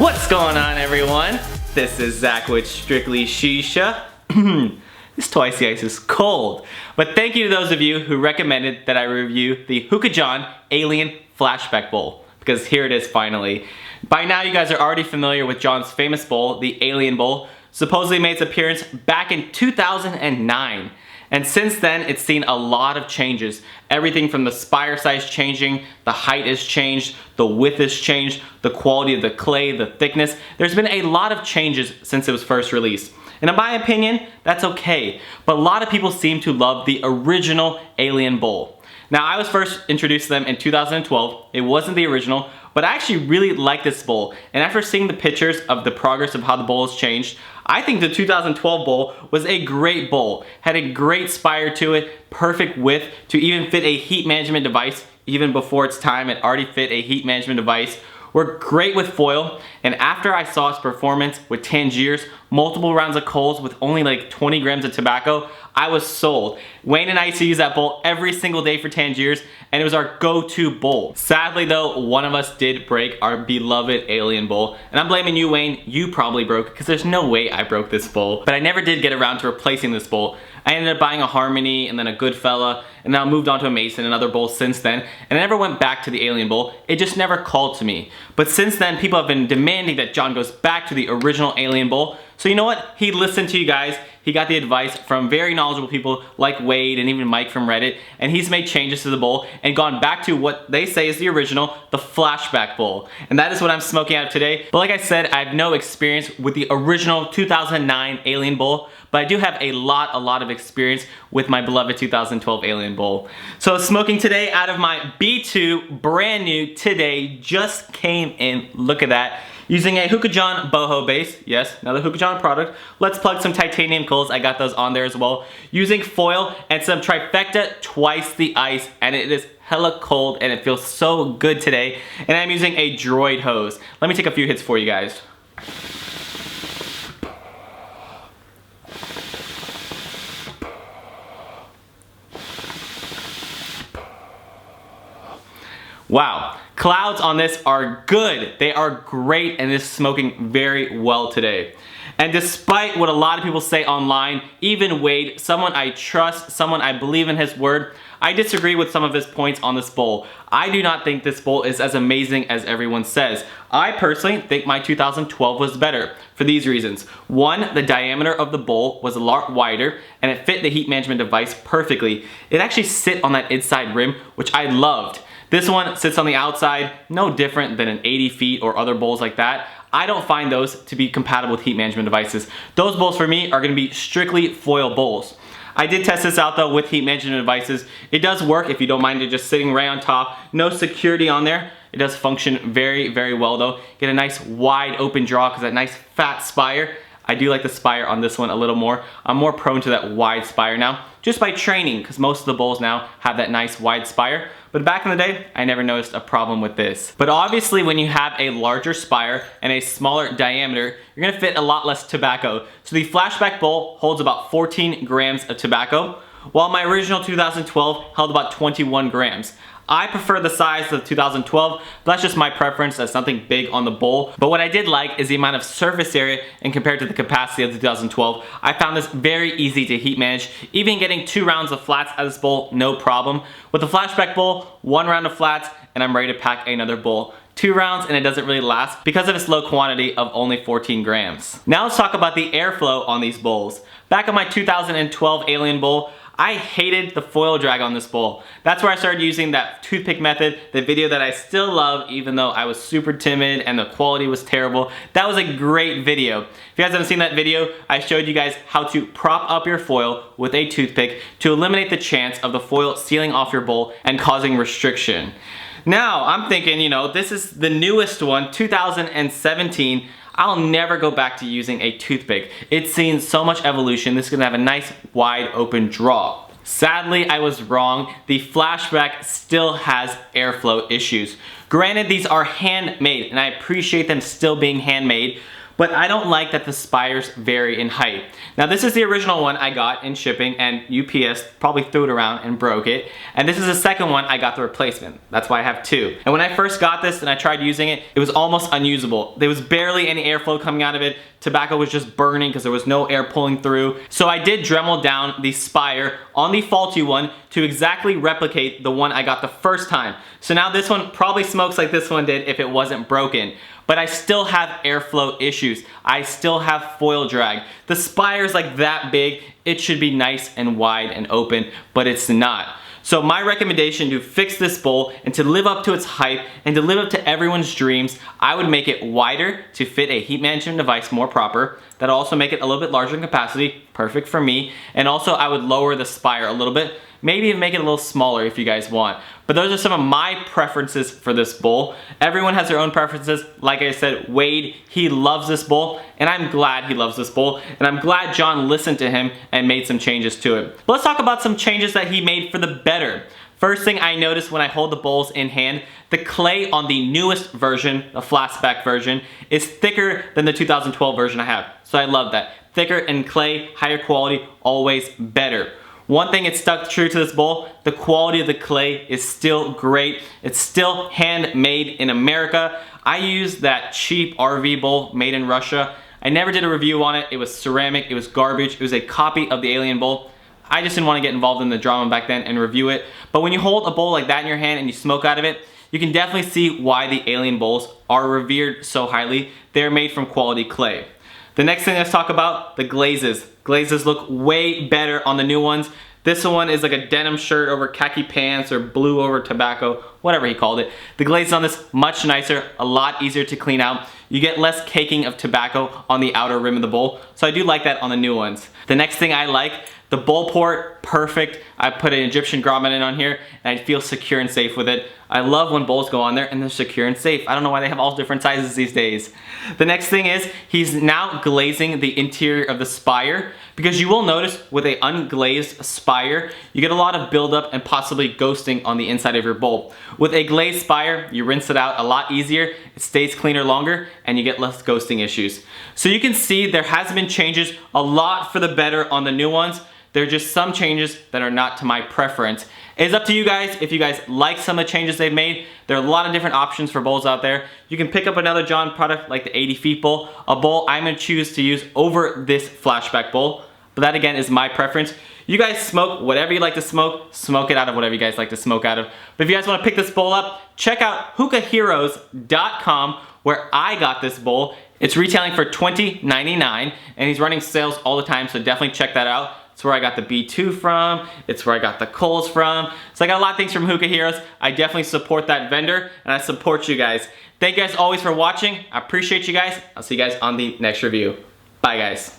What's going on, everyone? This is Zach with Strictly Shisha. This Twice the Ice is cold, but thank you to those of you who recommended that I review the Hookah John Alien Flashback Bowl, because here it is finally. By now you guys are already familiar with John's famous bowl, the Alien Bowl, supposedly made its appearance back in 2009. And since then, it's seen a lot of changes. Everything from the spire size changing, the height has changed, the width has changed, the quality of the clay, the thickness. There's been a lot of changes since it was first released. And in my opinion, that's okay. But a lot of people seem to love the original Alien Bowl. Now, I was first introduced to them in 2012. It wasn't the original, but I actually really like this bowl. And after seeing the pictures of the progress of how the bowl has changed, I think the 2012 bowl was a great bowl. Had a great spire to it, perfect width to even fit a heat management device. Even before its time, it already fit a heat management device. Worked great with foil, and after I saw its performance with Tangiers, multiple rounds of coals with only like 20 grams of tobacco, I was sold. Wayne and I used to use that bowl every single day for Tangiers, and it was our go-to bowl. Sadly though, one of us did break our beloved Alien Bowl, and I'm blaming you, Wayne. You probably broke it, because there's no way I broke this bowl. But I never did get around to replacing this bowl. I ended up buying a Harmony and then a Goodfella, and now moved on to a Mason and other bowls since then, and I never went back to the Alien Bowl. It just never called to me. But since then, people have been demanding that John goes back to the original Alien Bowl. So you know what? He listened to you guys. He got the advice from very knowledgeable people like Wade and even Mike from Reddit, and he's made changes to the bowl and gone back to what they say is the original, the Flashback Bowl. And that is what I'm smoking out of today. But like I said, I have no experience with the original 2009 Alien Bowl, but I do have a lot of experience with my beloved 2012 Alien Bowl. So smoking today out of my B2, brand new today, just came in, look at that. Using a Hookah John boho base, yes, another Hookah John product. Let's plug some titanium coals, I got those on there as well. Using foil and some Trifecta Twice the Ice, and it is hella cold and it feels so good today. And I'm using a Droid hose. Let me take a few hits for you guys. Wow, clouds on this are good. They are great, and it's smoking very well today. And despite what a lot of people say online, even Wade, someone I trust, someone I believe in his word, I disagree with some of his points on this bowl. I do not think this bowl is as amazing as everyone says. I personally think my 2012 was better for these reasons. One, the diameter of the bowl was a lot wider and it fit the heat management device perfectly. It actually sit on that inside rim, which I loved. This one sits on the outside, no different than an 80 feet or other bowls like that. I don't find those to be compatible with heat management devices. Those bowls for me are gonna be strictly foil bowls. I did test this out though with heat management devices. It does work if you don't mind it just sitting right on top. No security on there. It does function very well though. Get a nice wide open draw because that nice fat spire. I do like the spire on this one a little more. I'm more prone to that wide spire now, just by training, because most of the bowls now have that nice wide spire. But back in the day, I never noticed a problem with this. But obviously when you have a larger spire and a smaller diameter, you're gonna fit a lot less tobacco. So the Flashback Bowl holds about 14 grams of tobacco, while my original 2012 held about 21 grams. I prefer the size of 2012, but that's just my preference. That's nothing big on the bowl. But what I did like is the amount of surface area, and compared to the capacity of the 2012, I found this very easy to heat manage. Even getting 2 rounds of flats out of this bowl, no problem. With the Flashback Bowl, 1 round of flats, and I'm ready to pack another bowl. 2 rounds and it doesn't really last because of its low quantity of only 14 grams. Now let's talk about the airflow on these bowls. Back on my 2012 Alien Bowl, I hated the foil drag on this bowl. That's where I started using that toothpick method, the video that I still love even though I was super timid and the quality was terrible. That was a great video. If you guys haven't seen that video, I showed you guys how to prop up your foil with a toothpick to eliminate the chance of the foil sealing off your bowl and causing restriction. Now, I'm thinking, you know, this is the newest one, 2017. I'll never go back to using a toothpick. It's seen so much evolution. This is gonna have a nice wide open draw. Sadly, I was wrong. The Flashback still has airflow issues. Granted, these are handmade, and I appreciate them still being handmade, but I don't like that the spires vary in height. Now this is the original one I got in shipping, and UPS probably threw it around and broke it. And this is the second one I got the replacement. That's why I have two. And when I first got this and I tried using it, it was almost unusable. There was barely any airflow coming out of it. Tobacco was just burning because there was no air pulling through. So I did Dremel down the spire on the faulty one to exactly replicate the one I got the first time. So now this one probably smokes like this one did if it wasn't broken. But I still have airflow issues. I still have foil drag. The spire's like that big. It should be nice and wide and open, but it's not. So my recommendation to fix this bowl and to live up to its hype and to live up to everyone's dreams, I would make it wider to fit a heat management device more proper. That'll also make it a little bit larger in capacity, perfect for me. And also I would lower the spire a little bit, maybe even make it a little smaller if you guys want. But those are some of my preferences for this bowl. Everyone has their own preferences. Like I said, Wade, he loves this bowl, and I'm glad he loves this bowl, and I'm glad John listened to him and made some changes to it. But let's talk about some changes that he made for the better. First thing I noticed when I hold the bowls in hand, the clay on the newest version, the Flashback version, is thicker than the 2012 version I have. So I love that. Thicker and clay, higher quality, always better. One thing it stuck true to this bowl, the quality of the clay is still great. It's still handmade in America. I used that cheap RV bowl made in Russia. I never did a review on it. It was ceramic, it was garbage. It was a copy of the Alien bowl. I just didn't want to get involved in the drama back then and review it. But when you hold a bowl like that in your hand and you smoke out of it, you can definitely see why the Alien bowls are revered so highly. They're made from quality clay. The next thing let's talk about, the glazes. Glazes look way better on the new ones. This one is like a denim shirt over khaki pants or blue over tobacco, whatever he called it. The glaze on this, much nicer, a lot easier to clean out. You get less caking of tobacco on the outer rim of the bowl, so I do like that on the new ones. The next thing I like, the bowl port, perfect. I put an Egyptian grommet in on here and I feel secure and safe with it. I love when bowls go on there and they're secure and safe. I don't know why they have all different sizes these days. The next thing is he's now glazing the interior of the spire, because you will notice with a unglazed spire, you get a lot of buildup and possibly ghosting on the inside of your bowl. With a glazed spire, you rinse it out a lot easier, it stays cleaner longer, and you get less ghosting issues. So you can see there has been changes, a lot for the better on the new ones. There are just some changes that are not to my preference. It's up to you guys if you guys like some of the changes they've made. There are a lot of different options for bowls out there. You can pick up another John product like the 80 feet bowl, a bowl I'm gonna choose to use over this Flashback bowl. But that again is my preference. You guys smoke whatever you like to smoke it out of whatever you guys like to smoke out of. But if you guys wanna pick this bowl up, check out hookahheroes.com where I got this bowl. It's retailing for $20.99 and he's running sales all the time, so definitely check that out. It's where I got the B2 from. It's where I got the Coles from. So I got a lot of things from Hookah Heroes. I definitely support that vendor and I support you guys. Thank you guys always for watching. I appreciate you guys. I'll see you guys on the next review. Bye guys.